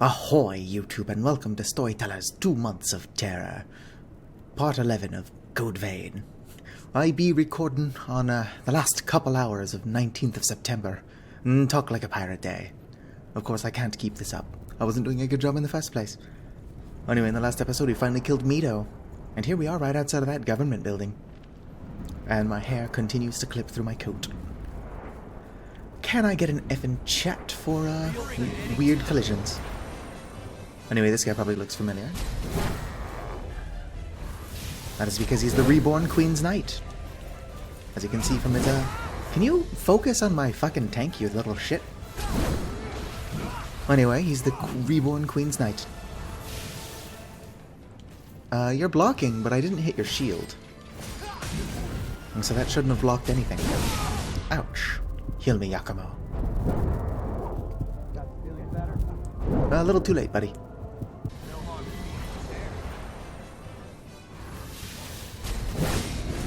Ahoy, YouTube, and welcome to Storyteller's 2 Months of Terror, Part 11 of CodeVein. I be recording on the last couple hours of 19th of September. Talk like a pirate day. Of course, I can't keep this up. I wasn't doing a good job in the first place. Anyway, in the last episode, we finally killed Mito. And here we are right outside of that government building. And my hair continues to clip through my coat. Can I get an effing chat for weird collisions? Anyway, this guy probably looks familiar. That is because he's the reborn Queen's Knight. As you can see from his, Can you focus on my fucking tank, you little shit? Anyway, he's the reborn Queen's Knight. You're blocking, but I didn't hit your shield. And so that shouldn't have blocked anything. Ouch. Heal me, Yakumo. A little too late, buddy.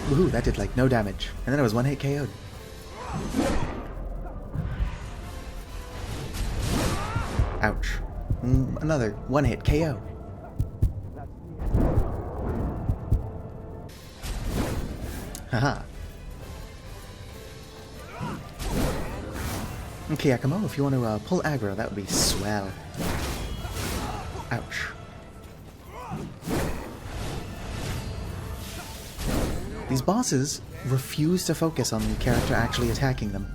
Woohoo, that did like no damage. And then I was one hit KO'd. Ouch. Another one hit KO. Haha. Okay, Yakumo, if you want to pull aggro, that would be swell. Ouch. These bosses refuse to focus on the character actually attacking them.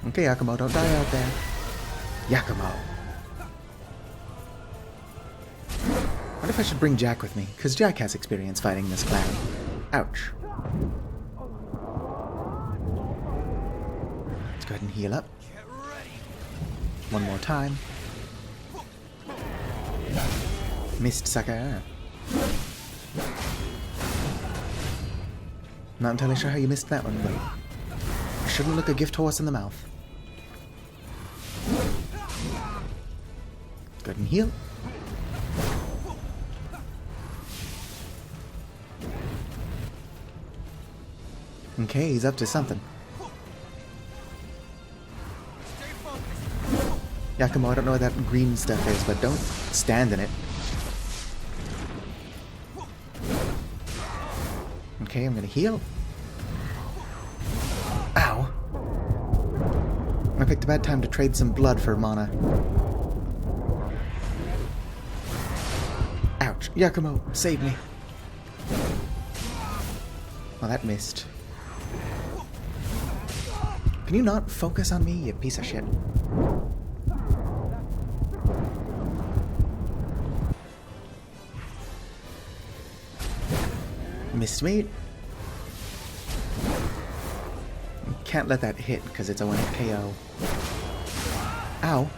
Okay, Yakumo, don't die out there. Yakumo. I wonder if I should bring Jack with me, because Jack has experience fighting this clown. Ouch. Let's go ahead and heal up. One more time. Missed, sucker. Not entirely sure how you missed that one, but I shouldn't look a gift horse in the mouth. Go ahead and heal. Okay, he's up to something. Yakumo, I don't know what that green stuff is, but don't stand in it. Okay, I'm gonna heal. Ow. I picked a bad time to trade some blood for mana. Ouch. Yakumo, save me. Well, that missed. Can you not focus on me, you piece of shit? Missed me. Can't let that hit because it's a one-hit KO. Ow.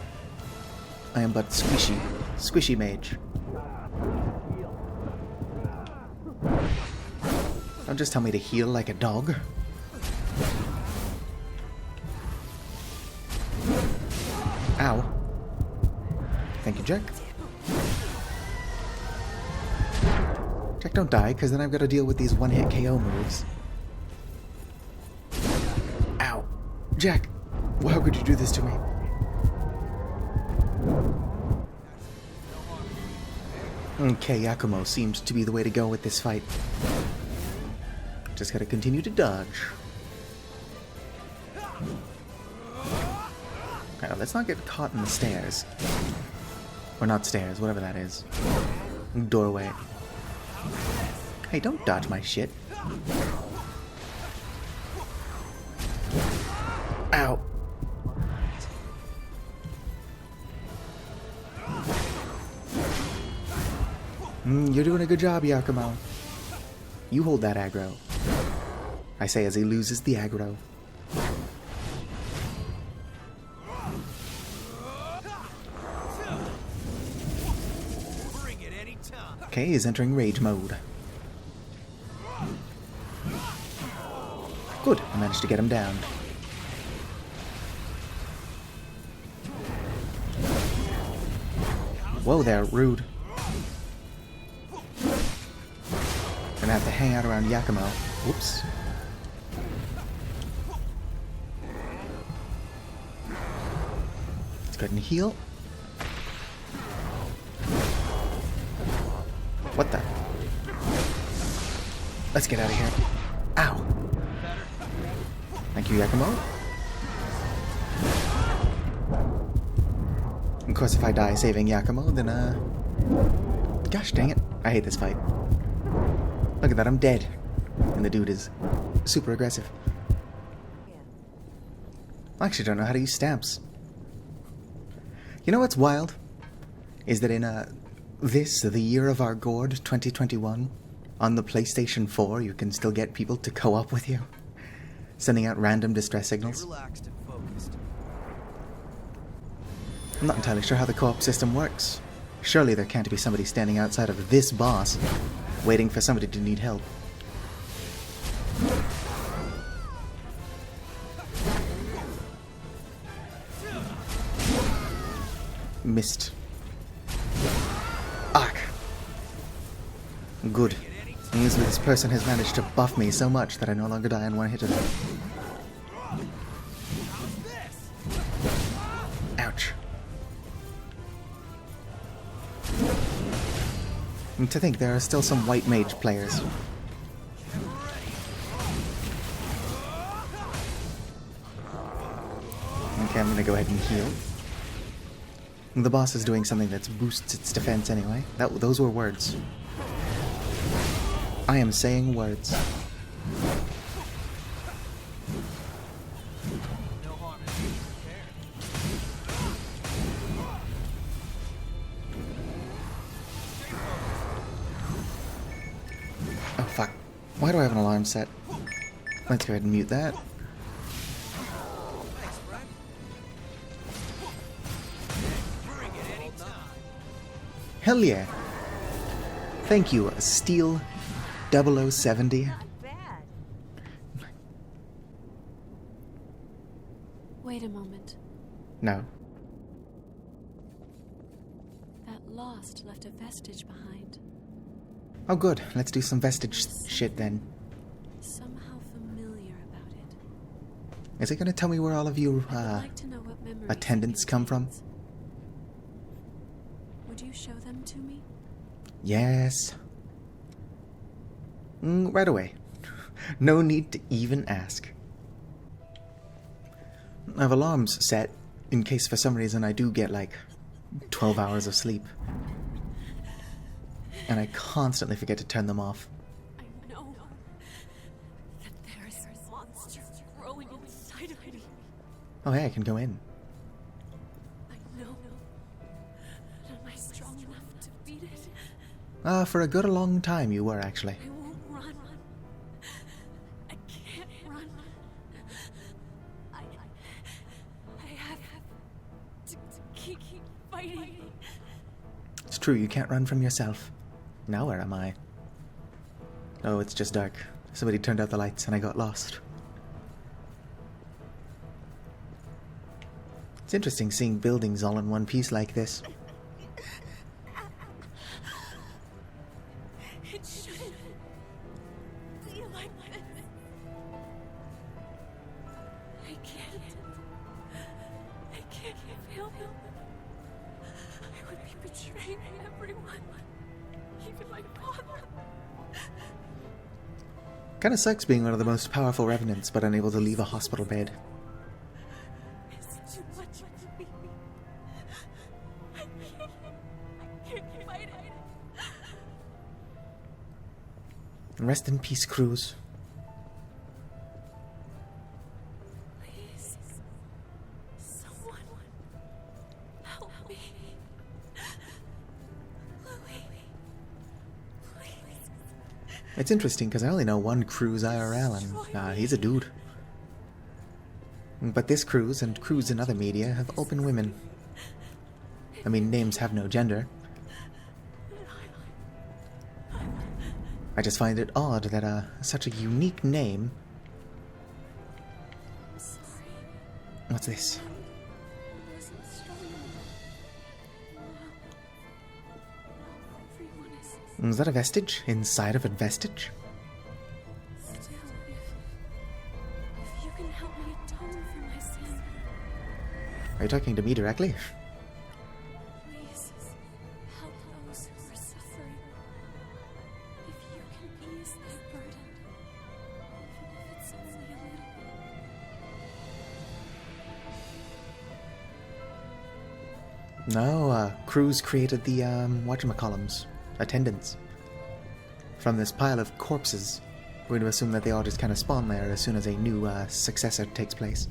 I am but squishy. Squishy mage. Don't just tell me to heal like a dog. Ow. Thank you, Jack. Jack, don't die, because then I've got to deal with these one-hit KO moves. Ow. Jack, how could you do this to me? Okay, Yakumo seems to be the way to go with this fight. Just gotta continue to dodge. Alright, let's not get caught in the stairs. Or not stairs, whatever that is. Doorway. Hey, don't dodge my shit. Ow. You're doing a good job, Yakumo. You hold that aggro. I say as he loses the aggro. Okay, he's entering rage mode. Good, I managed to get him down. Whoa there, rude. Gonna have to hang out around Yakumo. Whoops. ahead and heal. What the? Let's get out of here. Ow. Thank you, Yakumo. Of course, if I die saving Yakumo, then, gosh dang it. I hate this fight. Look at that, I'm dead. And the dude is super aggressive. I actually don't know how to use stamps. You know what's wild? Is that in, the year of our gourd, 2021, on the PlayStation 4, you can still get people to co-op with you, sending out random distress signals. I'm not entirely sure how the co-op system works. Surely there can't be somebody standing outside of this boss, waiting for somebody to need help. Missed. Arc. Good. Means this person has managed to buff me so much that I no longer die in one hit of them. Ouch. And to think there are still some white mage players. Okay, I'm gonna go ahead and heal. The boss is doing something that boosts its defense anyway. Those were words. I am saying words. Oh fuck. Why do I have an alarm set? Let's go ahead and mute that. Hell yeah. Thank you, Steel 0070. Not bad. Wait a moment. No. That lost left a vestige behind. Oh good, let's do some vestige shit then. Somehow familiar about it. Is it gonna tell me where all of you, I'd like to know what memories attendants come from? Would you show them to me? Yes. Right away. No need to even ask. I have alarms set in case for some reason I do get like 12 hours of sleep. And I constantly forget to turn them off. I know that there is a monster growing inside of me. Oh hey, I can go in. I know. But am I strong enough to beat it? For a good long time you were actually. I won't run. I can't run. I have to keep fighting. It's true, you can't run from yourself. Now where am I? Oh, it's just dark. Somebody turned out the lights and I got lost. It's interesting seeing buildings all in one piece like this. It shouldn't be like this. I can't feel him. I would be betraying everyone, even my father. Kinda sucks being one of the most powerful revenants but unable to leave a hospital bed. It's too much for me. I can't fight it. Rest in peace, Cruz. Please, someone help me. Louis, please. It's interesting because I only know one Cruz IRL and he's a dude. But this Cruz and Cruz in other media have open women. I mean, names have no gender. I just find it odd that such a unique name. I'm sorry. What's this? I wasn't strong enough. Everyone is Is that a vestige inside of a vestige? still. If you can help me atone for my sin. you talking to me directly? Please help those who are suffering. If you can ease their burden, even if it's only a little. No, Cruz created the, whatchamacallums, attendants. From this pile of corpses. We're going to assume that they all just kind of spawn there as soon as a new, successor takes place.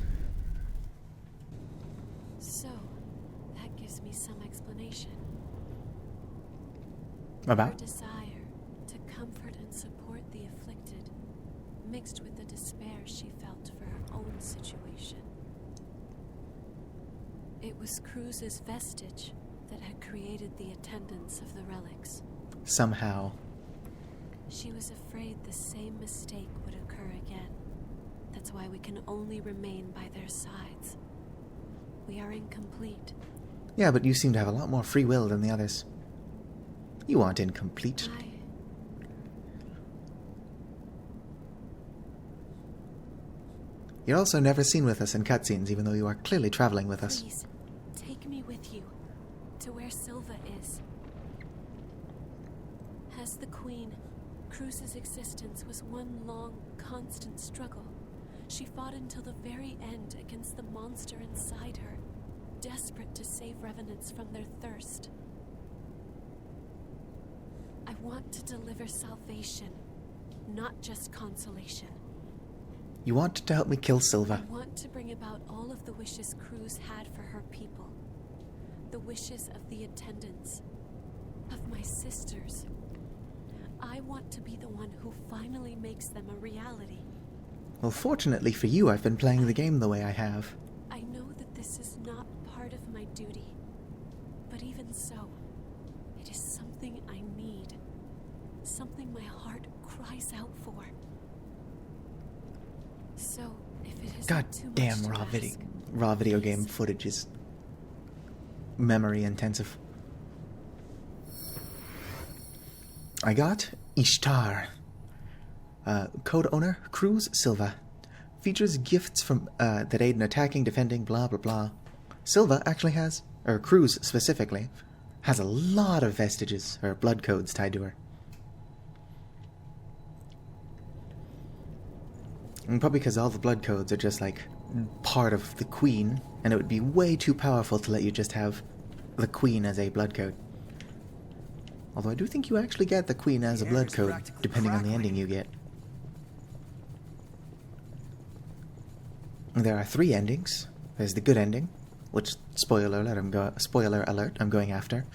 So, that gives me some explanation. Her About? desire to comfort and support the afflicted, mixed with the despair she felt for her own situation. It was Cruz's vestige that had created the attendance of the relics. Somehow. She was afraid the same mistake would occur again. That's why we can only remain by their sides. We are incomplete. Yeah, but you seem to have a lot more free will than the others. You aren't incomplete. You're also never seen with us in cutscenes, even though you are clearly traveling with us. Please, take me with you to where Silva is. As the Queen, Cruz's existence was one long, constant struggle. She fought until the very end against the monster inside her, desperate to save revenants from their thirst. I want to deliver salvation, not just consolation. You want to help me kill Silva. I want to bring about all of the wishes Cruz had for her people. The wishes of the attendants, of my sisters. I want to be the one who finally makes them a reality. Well, fortunately for you, I've been playing the game the way I have. I know that this is not part of my duty, but even so, it is something I need. Something my heart cries out for. So, if it is God too damn, much to ask, raw video game footage is memory intensive. I got Ishtar. Code owner, Cruz Silva. Features gifts from that aid in attacking, defending, blah blah blah. Silva actually has, or Cruz specifically, has a lot of vestiges, or blood codes tied to her. And probably because all the blood codes are just like part of the Queen, and it would be way too powerful to let you just have the Queen as a blood code. Although I do think you actually get the Queen as a blood code, depending on the ending you get. There are 3 endings. There's the good ending, which, spoiler alert, I'm going after.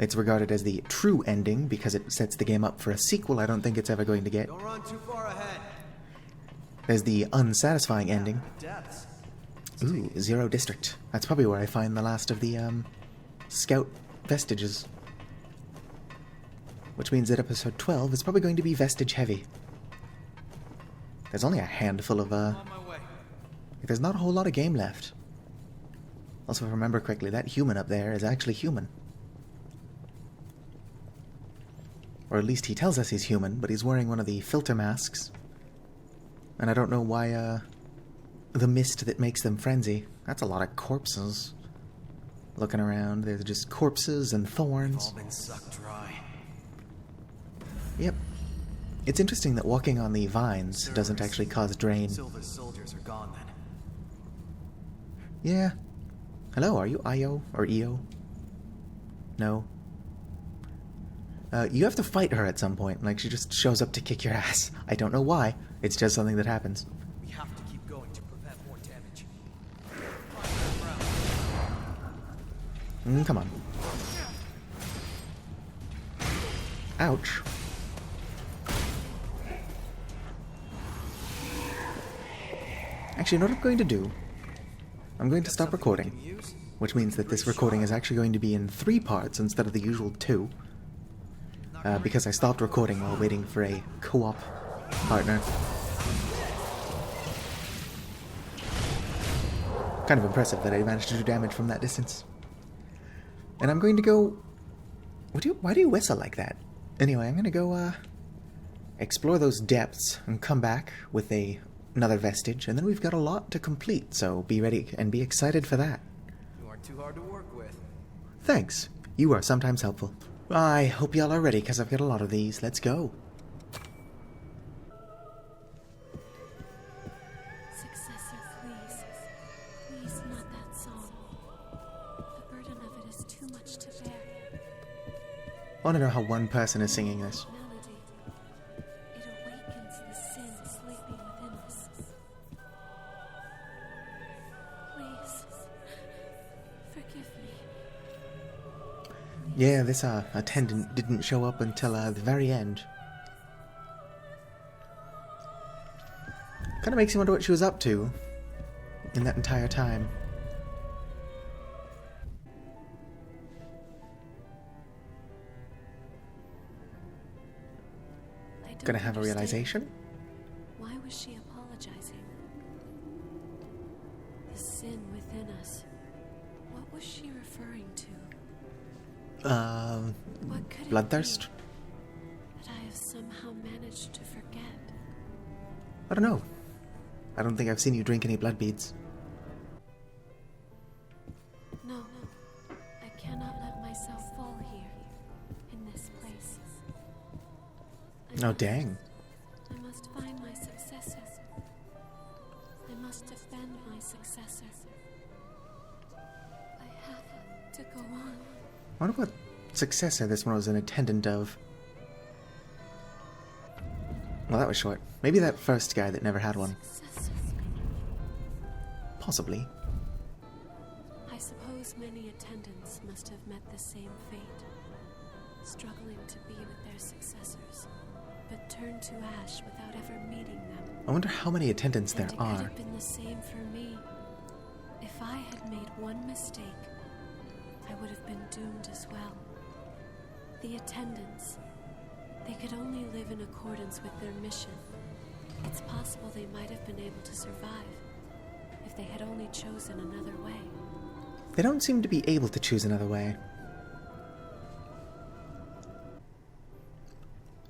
It's regarded as the true ending because it sets the game up for a sequel I don't think it's ever going to get. Don't run too far ahead. There's the unsatisfying ending. Depths. Ooh, Zero District. That's probably where I find the last of the, scout vestiges. Which means that episode 12 is probably going to be vestige heavy. There's only a handful of, On my way. There's not a whole lot of game left. Also, if I remember correctly, that human up there is actually human. Or at least he tells us he's human, but he's wearing one of the filter masks. And I don't know why, the mist that makes them frenzy. That's a lot of corpses. Looking around, there's just corpses and thorns. All been sucked dry. Yep. It's interesting that walking on the vines doesn't actually cause drain. Silva's soldiers are gone then. Yeah. Hello, are you Io or Eo? No. You have to fight her at some point. Like, she just shows up to kick your ass. I don't know why. It's just something that happens. We have to keep going to prevent more damage. Come on. Ouch. Actually, you know what I'm going to do? I'm going to stop recording. Which means that this recording is actually going to be in 3 parts instead of the usual 2. Because I stopped recording while waiting for a co-op partner. Kind of impressive that I managed to do damage from that distance. And I'm going to go... Why do you whistle like that? Anyway, I'm going to go, explore those depths and come back with another vestige, and then we've got a lot to complete, so be ready and be excited for that. too hard to work with. Thanks. You are sometimes helpful. I hope y'all are ready, because I've got a lot of these. Let's go. Successor, please. Please, not that song. The burden of it is too much to bear. I want to know how one person is singing this. Melody. It awakens the sin sleeping within us. Please, forgive me. Yeah, this attendant didn't show up until the very end. Kind of makes you wonder what she was up to in that entire time. I don't Gonna have a understand. realization? Why was she apologizing? The sin within us. What was she referring to? What could Bloodthirst? it be that I have somehow managed to forget? I don't know. I don't think I've seen you drink any blood beads. No, I cannot let myself fall here, in this place. Oh, dang. I must find my successor. I must defend my successor. I have to go on. I wonder what successor this one was an attendant of. Well, that was short. Maybe that first guy that never had one. Successor. Possibly. I suppose many attendants must have met the same fate, struggling to be with their successors, but turned to ash without ever meeting them. I wonder how many attendants there And it could are. have been the same for me. If I had made one mistake, I would have been doomed as well. The attendants, they could only live in accordance with their mission. It's possible they might have been able to survive if they had only chosen another way. They don't seem to be able to choose another way.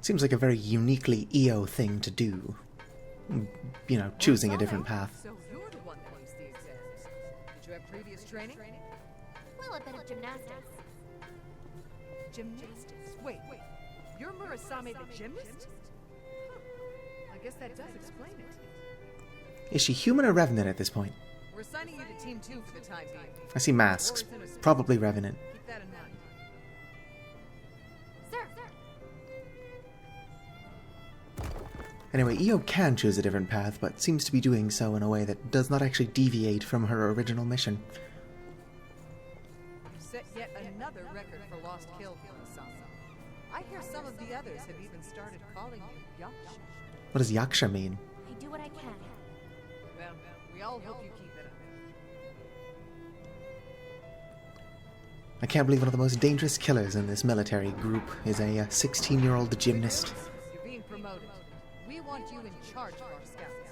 Seems like a very uniquely EO thing to do. You know, choosing a different path. So you're the one that aced the exams. Did you have previous training? Well, a bit of gymnastics. Gymnastics? Wait. You're Murasame the gymnast? Huh. I guess that does explain it. Is she human or revenant at this point? We're assigning you to Team 2 for the time being. I see masks. Probably revenant. Keep that in mind. Sir, Anyway, EO can choose a different path, but seems to be doing so in a way that does not actually deviate from her original mission. You've set yet another record for lost kills, Murasame. I hear some of the others have even started calling you Yaksha. What does Yaksha mean? I do what I can. Well, we all hope you keep it up. I can't believe one of the most dangerous killers in this military group is a 16-year-old gymnast. You're being promoted. We want you in charge of our scouts.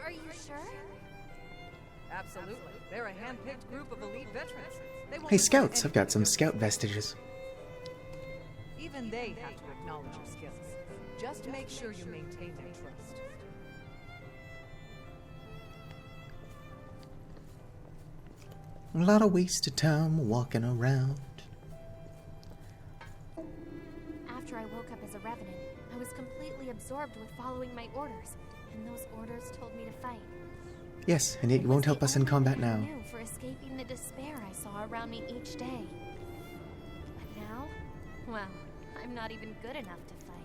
Are you sure? Absolutely. They're a hand-picked group of elite veterans. They won't Hey, listen to scouts, I've got some anything. scout vestiges. Even they have to acknowledge your skills. Just make sure you maintain their trust. A lot of wasted time walking around. After I woke up as a revenant, I was completely absorbed with following my orders, and those orders told me to fight. Yes, and yet you won't help us in combat now. I knew for escaping the despair I saw around me each day. But now, well, I'm not even good enough to fight.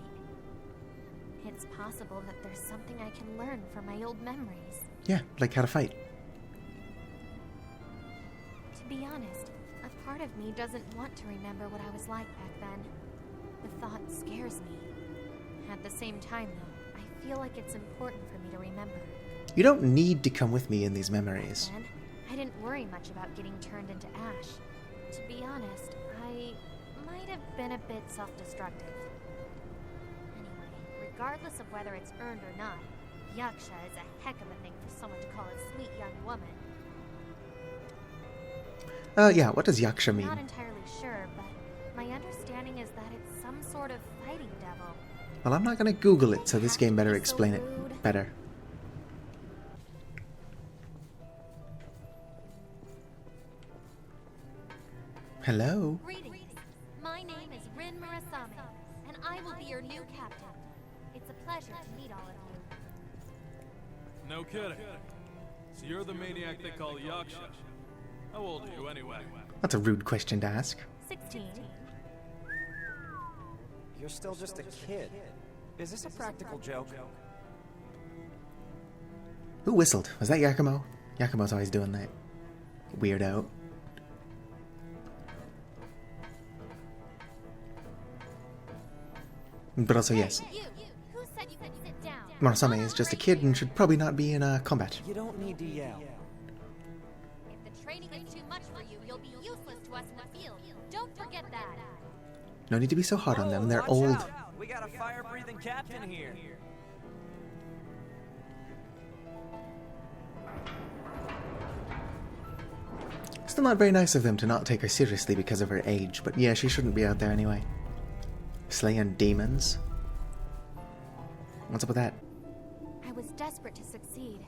It's possible that there's something I can learn from my old memories. Yeah, like how to fight. To be honest, a part of me doesn't want to remember what I was like back then. The thought scares me. At the same time, though, I feel like it's important for me to remember. You don't need to come with me in these memories. Then, I didn't worry much about getting turned into ash. To be honest, I might have been a bit self-destructive. Anyway, regardless of whether it's earned or not, Yaksha is a heck of a thing for someone to call a sweet young woman. Yeah, what does Yaksha I'm mean? not entirely sure, but my understanding is that it's some sort of fighting devil. Well, I'm not gonna Google it, so this game better explain it better. Hello? Greetings. My name is Rin Murasame, and I will be your new captain. It's a pleasure to meet all of you. No kidding. So you're the maniac they call Yaksha. How old are you anyway? That's a rude question to ask. 16. You're still just a kid. Is this a practical joke? Who whistled? Was that Yakumo? Yakumo's always doing that. Weirdo. But also, yes, You! Who said you could sit down? Murasame is just a kid and should probably not be in combat. You don't need to yell. If the training is too much for you, you'll be useless to us in the field. Don't forget that. No need to be so hard on them, they're Watch old. out. We got a fire-breathing captain here. Still not very nice of them to not take her seriously because of her age, but yeah, she shouldn't be out there anyway. Slaying demons? What's up with that? I was desperate to succeed.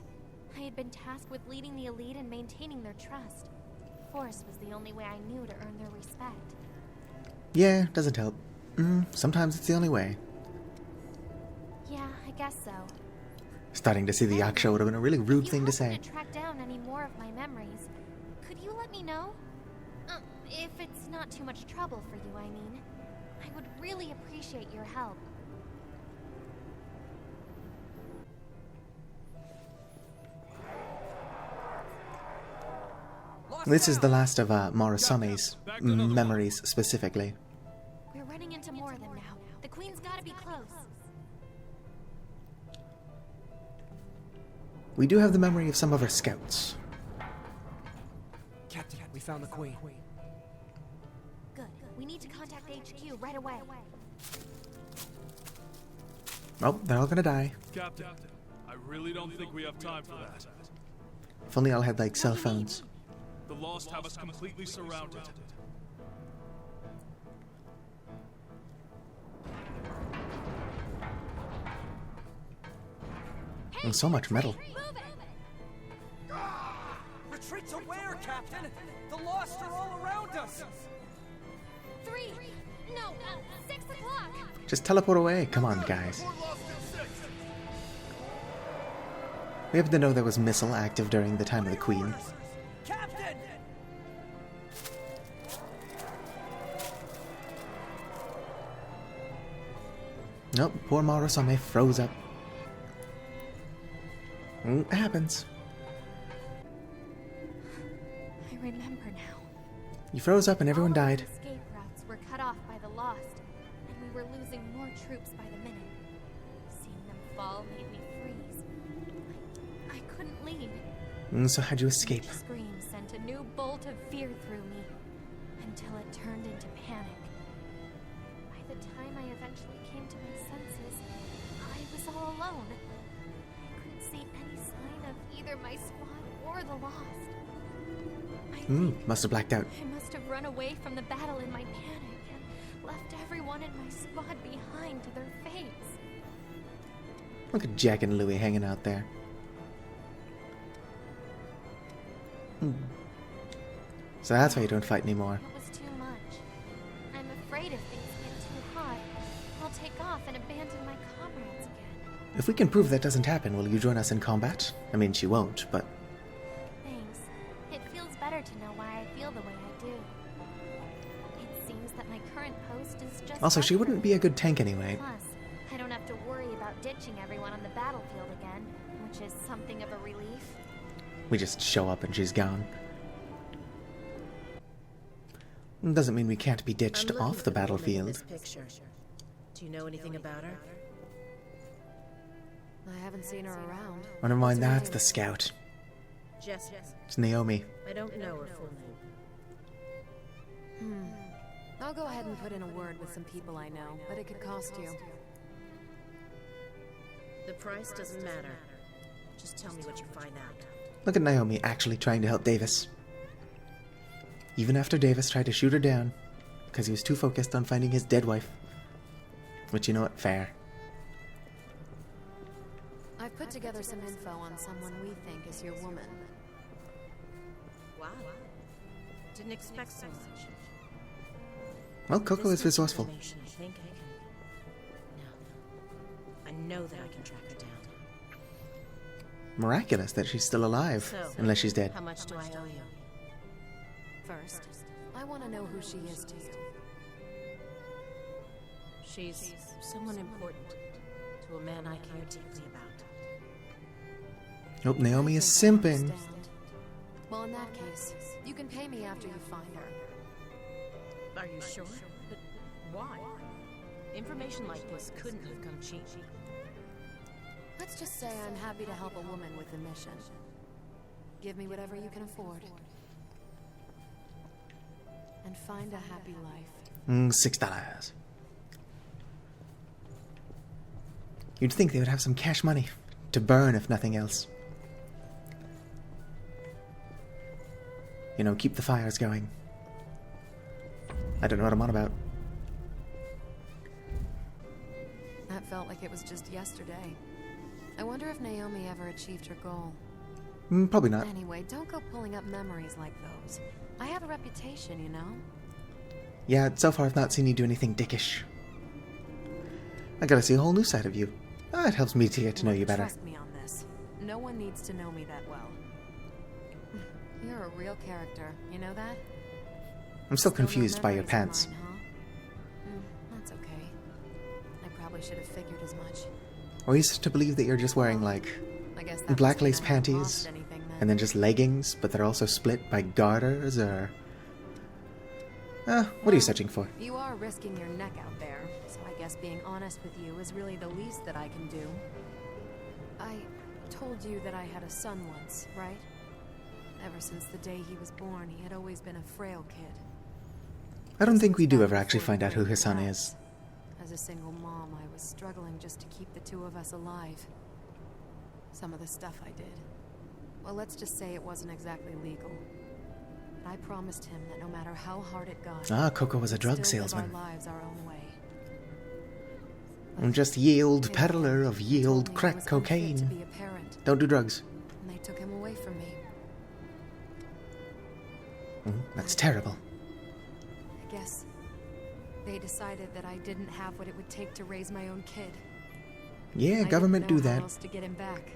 I had been tasked with leading the elite and maintaining their trust. Force was the only way I knew to earn their respect. Yeah, doesn't help. Sometimes it's the only way. Yeah, I guess so. Starting to see the Yaksha would have been a really rude thing to If you say. happen to track down any more of my memories, could you let me know? If it's not too much trouble for you, I mean. I would really appreciate your help. This is the last of Murasame's memories, specifically. We're running into more of them now. The Queen's gotta be close. We do have the memory of some of her scouts. Captain, we found the Queen. Good. We need to contact HQ right away. Oh, they're all gonna die. Captain, I really don't think we have time for that. If only all had, like, cell phones. The Lost have us completely surrounded. And so much metal. Move it! Retreat to where, Captain? The Lost are all around us. 6 o'clock! Just teleport away. Come on, guys. We happen to know there was missile active during the time of the Queen. Captain! Nope, poor Murasame froze up. It happens. I remember now. You froze up and everyone All of died. the escape routes were cut off by the Lost, and we were losing more troops by the minute. Seeing them fall made me freeze. I couldn't leave. So how'd you escape? Each scream sent a new bolt of fear through me, until it turned into panic. By the time I eventually came to my senses, I was all alone. I couldn't see any sign of either my squad or the Lost. I think Must have blacked out. I must have run away from the battle in my panic and left everyone in my squad behind to their fates. Look at Jack and Louie hanging out there. So that's why you don't fight anymore. It was too much. I'm afraid if things get too hot, I'll take off and abandon my comrades again. If we can prove that doesn't happen, will you join us in combat? I mean, she won't, but... Thanks. It feels better to know why I feel the way I do. It seems that my current post is just... Also, she right wouldn't for be a good tank anyway. Plus, I don't have to worry about ditching everyone on the battlefield again, which is something of a relief. We just show up and she's gone. Doesn't mean we can't be ditched I'm looking off for the woman in battlefield. this picture. Do you know anything about her? I haven't seen her around. Oh, never mind, What's her that's name? the scout. Jessica. It's Naomi. I don't know her full name. I'll go ahead and put in a word with some people I know, but it could cost you. The price doesn't matter. Just tell me what you find out. Look at Naomi actually trying to help Davis. Even after Davis tried to shoot her down, because he was too focused on finding his dead wife. Which, you know what, fair. I've put together some info on someone we think is your woman. Wow. Didn't expect so much. Well, Coco is resourceful. I think I can... No. I know that I can track her down. Miraculous that she's still alive, So, unless she's dead. how much do I owe you? First, I want to know who she is to you. She's someone important to a man I care deeply about. Oh, Naomi is I think I simping. understand. Well, in that case, you can pay me after you find her. Are you sure? But why? Information like this couldn't have come cheap. Let's just say I'm happy to help a woman with a mission. Give me whatever you can afford. And find a happy life. $6. You'd think they would have some cash money to burn, if nothing else. You know, keep the fires going. I don't know what I'm on about. That felt like it was just yesterday. I wonder if Naomi ever achieved her goal. Probably not. Anyway, don't go pulling up memories like those. I have a reputation, you know? Yeah, so far I've not seen you do anything dickish. I gotta see a whole new side of you. It helps me to get to know you better. Trust me on this. No one needs to know me that well. You're a real character, you know that? I'm still no confused by your memories of pants. mine, huh? That's okay. I probably should have figured as much. Or used to believe that you're just wearing, like, I guess that black must mean lace I haven't panties, lost anything then. and then just leggings, but they're also split by garters, or... what are you searching for? You are risking your neck out there, so I guess being honest with you is really the least that I can do. I told you that I had a son once, right? Ever since the day he was born, he had always been a frail kid. I don't think we do Back ever actually before find out he who grew his son up. is. As a single mom, I was struggling just to keep the two of us alive. Some of the stuff I did. Well, let's just say it wasn't exactly legal. But I promised him that no matter how hard it got, Coco was a we'd drug still live salesman. our lives our own way. I'm just yield His peddler wife of told yield me I crack was unfit to cocaine. be a parent, Don't do drugs. and they took him away from me. That's terrible. I guess they decided that I didn't have what it would take to raise my own kid. Yeah, I government do didn't know how that. else to get him back,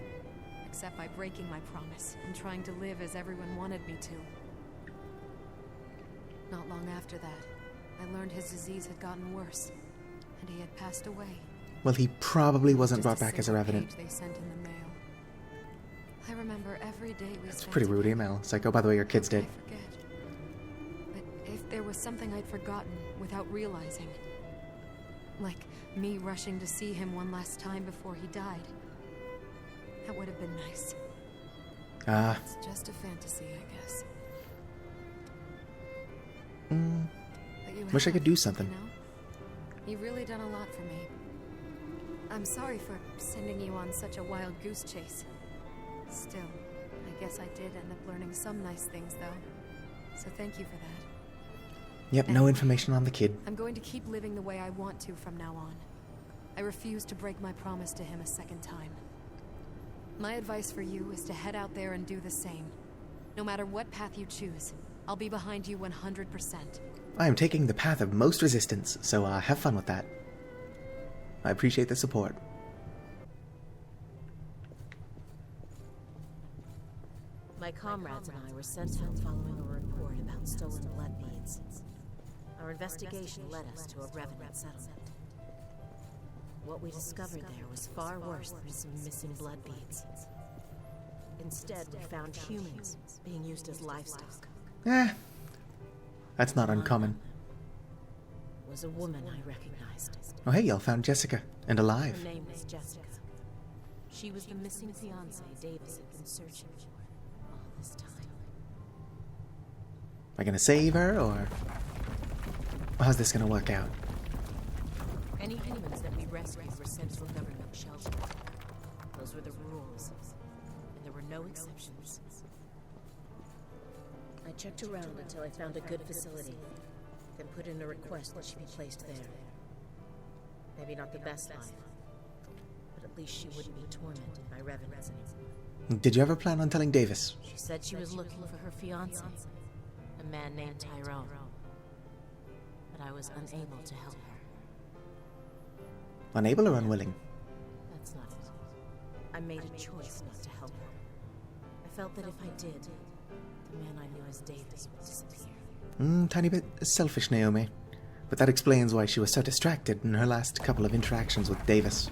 except by breaking my promise and trying to live as everyone wanted me to. Not long after that, I learned his disease had gotten worse, and he had passed away. Well, he probably wasn't Just brought back as a single revenant. page they sent in the mail. I remember every day we It's a spent pretty rude together. email. It's like, oh, by the way, your kid's How dead. could I forget? But if there was something I'd forgotten without realizing, like me rushing to see him one last time before he died, that would have been nice. It's just a fantasy, I guess. But you Wish I have, could do something. You know? You've really done a lot for me. I'm sorry for sending you on such a wild goose chase. Still, I guess I did end up learning some nice things, though. So thank you for that. Yep, no information on the kid. I'm going to keep living the way I want to from now on. I refuse to break my promise to him a second time. My advice for you is to head out there and do the same. No matter what path you choose, I'll be behind you 100%. I am taking the path of most resistance, so have fun with that. I appreciate the support. My comrades and I were sent out following a report about stolen blood beads. Our investigation led us to a revenant settlement. What we discovered there was far worse than some missing blood beads. Instead, we found humans being used as livestock. That's not uncommon. Was a woman I recognized. Oh, hey, y'all found Jessica, and alive. Her name was Jessica. She was the missing fiancé Davis had been searching for all this time. Am I gonna save her, or how's this gonna work out? Any humans that we rescued were sent to a government shelter. Those were the rules, and there were no exceptions. I checked around until I found a good facility, then put in a request that she be placed there. Maybe not the best life, but at least she wouldn't be tormented by revenants anymore. Did you ever plan on telling Davis? She said she was looking for her fiancé, a man named Tyrone. but I was unable to help her. Unable or unwilling? That's not it. I made a choice not to help her. I felt that if I did, the man I knew as Davis would disappear. Tiny bit selfish, Naomi. But that explains why she was so distracted in her last couple of interactions with Davis.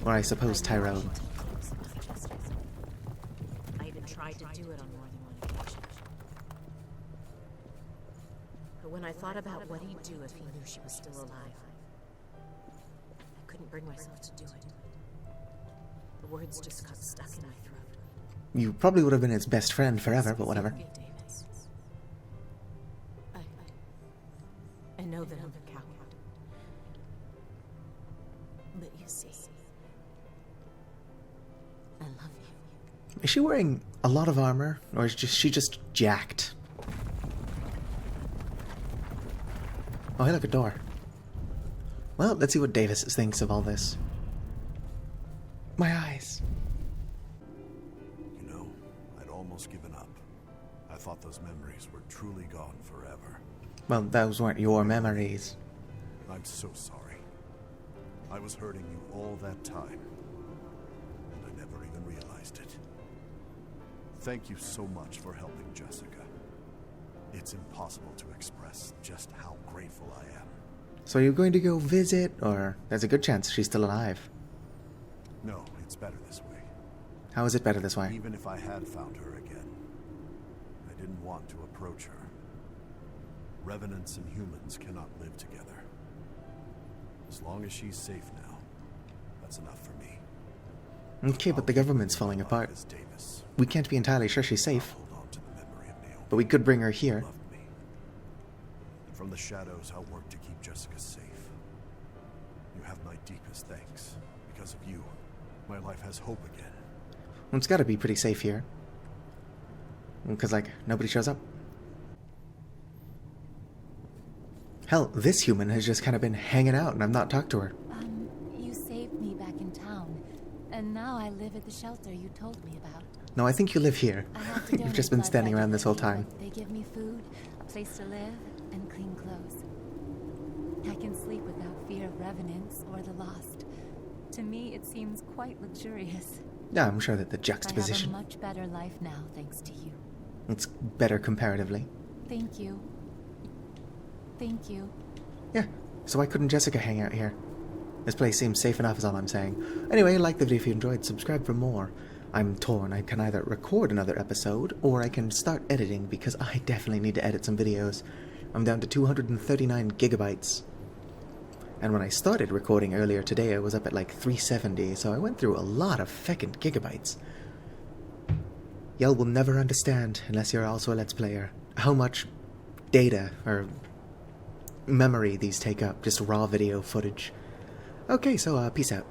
Or I suppose Tyrone. I even tried to do it on more than one occasion. But when I thought about what he'd do if he knew she was still alive, I couldn't bring myself to do it. The words just got stuck in my throat. You probably would have been his best friend forever, but whatever. Davis. I know that I'm a coward. But you see, I love you. Is she wearing a lot of armor, or is she just jacked? Oh, hey, look, a door. Well, let's see what Davis thinks of all this. My eyes. You know, I'd almost given up. I thought those memories were truly gone forever. Well, those weren't your memories. I'm so sorry. I was hurting you all that time, and I never even realized it. Thank you so much for helping Jessica. It's impossible to express just how grateful I am. So you're going to go visit, or there's a good chance she's still alive? No, it's better this way. How is it better this way? Even if I had found her again, I didn't want to approach her. Revenants and humans cannot live together. As long as she's safe now, that's enough for me. Okay, but the government's falling apart. Davis. We can't be entirely sure she's safe. Hold on to the memory of Naomi. But we could bring her here. Loved me. And from the shadows, I'll work to keep Jessica safe. You have my deepest thanks. Because of you, my life has hope again. Well, it's gotta be pretty safe here. Because, like, nobody shows up. Hell, this human has just kind of been hanging out and I've not talked to her. You saved me back in town, and now I live at the shelter you told me about. No, I think you live here. I have to You've just donate been blood standing around this whole time. regularly, but they give me food, a place to live, and clean clothes. I can sleep without fear of revenants or the lost. To me, it seems quite luxurious. Yeah, I'm sure that the I juxtaposition, have a much better life now, thanks to you. it's better comparatively. Thank you. Thank you. Yeah, so why couldn't Jessica hang out here? This place seems safe enough is all I'm saying. Anyway, like the video if you enjoyed, subscribe for more. I'm torn. I can either record another episode, or I can start editing, because I definitely need to edit some videos. I'm down to 239 gigabytes. And when I started recording earlier today, I was up at like 370, so I went through a lot of feckin' gigabytes. Y'all will never understand, unless you're also a Let's Player, how much data, or memory these take up, just raw video footage. Okay, so peace out.